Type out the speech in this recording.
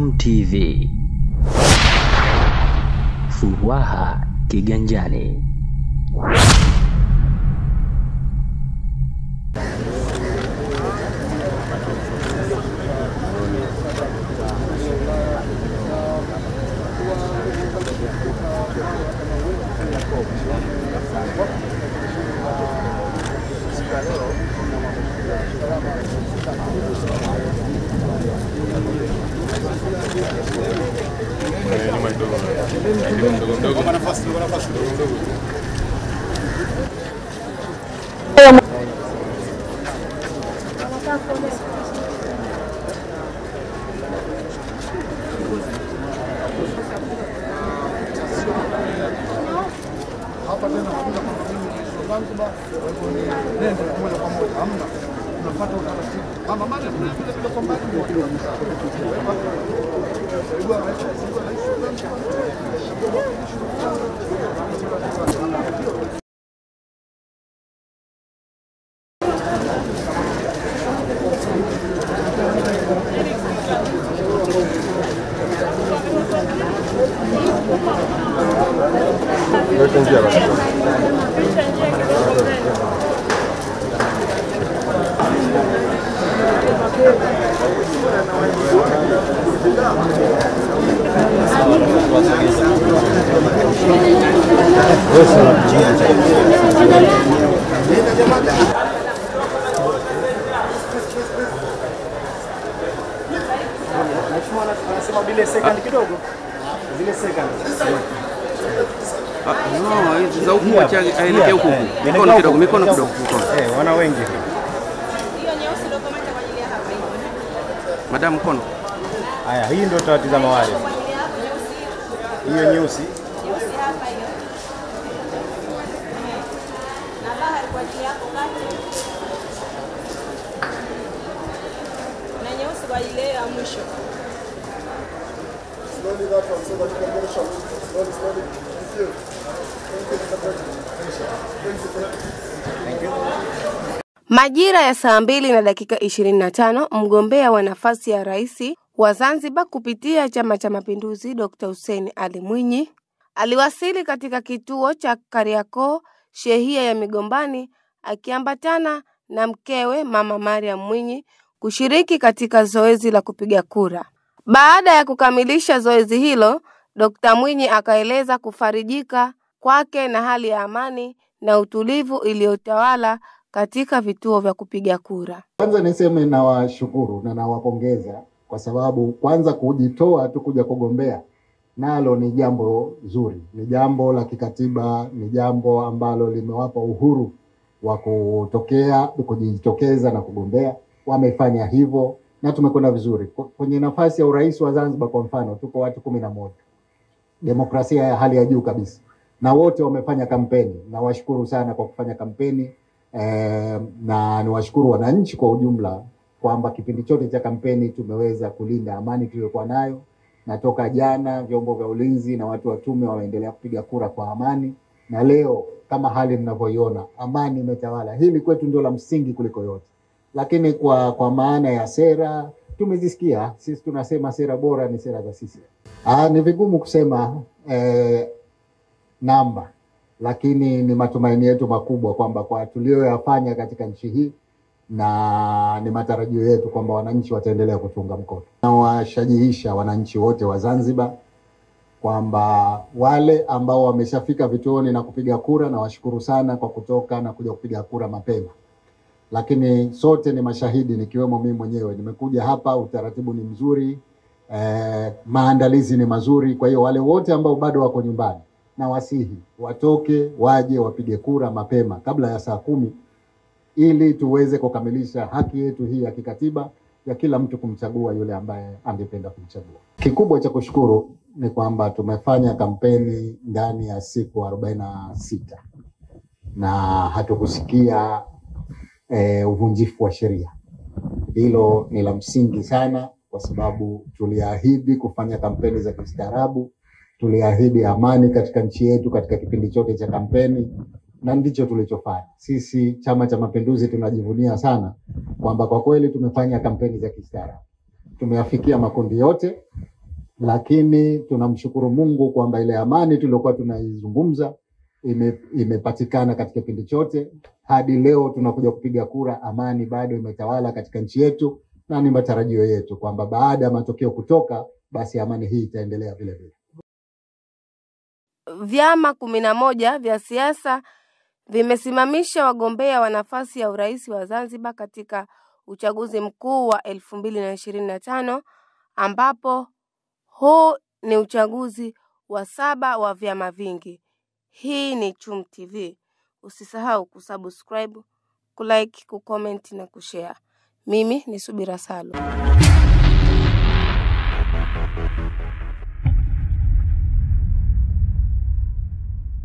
Azam TV, Furaha Kiganjani. Mikono kidogo. Wana wengi. Hiyo nyeusi ndio kama kwa ajili ya hapa hiyo. Madam mkono. Haya, hii ndio tutatizama wale. Hiyo nyeusi. Nyeusi hapa hiyo. Na bahari kwa ajili yako kati. Na nyeusi kwa ajili ya mwisho. Slowly that one so that you can get a shot. Slowly. Thank you. Majira ya saa 2:25 mgombea wa nafasi ya rais wa Zanzibar kupitia Chama cha Mapinduzi Dr. Hussein Ali Mwinyi aliwasili katika kituo cha Kariakoo shehia ya Migombani akiambatana na mkewe Mama Mariam Mwinyi kushiriki katika zoezi la kupiga kura. Baada ya kukamilisha zoezi hilo, Dr. Mwinyi akaeleza kufarijika kwake na hali ya amani na utulivu iliyotawala katika vituo vya kupiga kura. Kwanza niseme nawashukuru na nawapongeza kwa sababu kwanza kujitoa tu kuja kugombea nalo ni jambo zuri, ni jambo la kikatiba, ni jambo ambalo limewapa uhuru wa kujitokeza na kugombea. Wamefanya hivyo na tumekwenda vizuri. Kwenye nafasi ya urais wa Zanzibar kwa mfano tuko watu 11. Demokrasia ya hali ya juu kabisa. Na wote wamefanya kampeni. Na washukuru sana kwa kufanya kampeni. Na niwashukuru wananchi kwa ujumla kwamba kipindi chote cha kampeni tumeweza kulinda amani tuliyokuwa nayo, na toka jana vyombo vya ulinzi na watu wa tume wameendelea kupiga kura kwa amani, na leo kama hali mnavyoiona amani imetawala. Hili kwetu ndio la msingi kuliko yote. Lakini kwa maana ya sera tumezisikia, sisi tunasema sera bora ni sera za sisi. Ni vigumu kusema namba, lakini ni matumaini yetu makubwa kwamba kwa tulioyafanya katika nchi hii, na ni matarajio yetu kwamba wananchi wataendelea kutunga mkono. Na washajihisha wananchi wote wa Zanzibar kwamba wale ambao wameshafika vituoni na kupiga kura, na washukuru sana kwa kutoka na kuja kupiga kura mapema. Lakini sote ni mashahidi, nikiwemo mimi mwenyewe nimekuja hapa, utaratibu ni mzuri, maandalizi ni mazuri. Kwa hiyo wale wote ambao bado wako nyumbani na wasihi watoke waje wapige kura mapema kabla ya saa 10 ili tuweze kukamilisha haki yetu hii ya kikatiba ya kila mtu kumchagua yule ambaye angependa kumchagua. Kikubwa cha kushukuru ni kwamba tumefanya kampeni ndani ya siku 46 na hatukusikia uvunjifu wa sheria. Hilo ni la msingi sana kwa sababu tuliahidi kufanya kampeni za kistaarabu. Tuliahidi amani katika nchi yetu katika kipindi chote cha kampeni, na ndicho tulichofanya. Sisi Chama cha Mapinduzi tunajivunia sana kwamba kwa kweli tumefanya kampeni za kistaarabu. Tumeafikia makundi yote lakini tunamshukuru Mungu kwamba ile amani tuliyokuwa tunaizungumza imepatikana katika kipindi chote. Hadi leo tunakuja kupiga kura, amani bado imetawala katika nchi yetu, na ni matarajio yetu kwamba baada ya matokeo kutoka, basi amani hii itaendelea vile vile. Vyama 11 vya siasa vimesimamisha wagombea wa nafasi ya urais wa Zanzibar katika uchaguzi mkuu wa 2025, ambapo huu ni uchaguzi wa 7 wa vyama vingi. Hii ni Chum TV. Usisahau kusubscribe, kulike, kucomment na kushare. Mimi ni Subira Salo.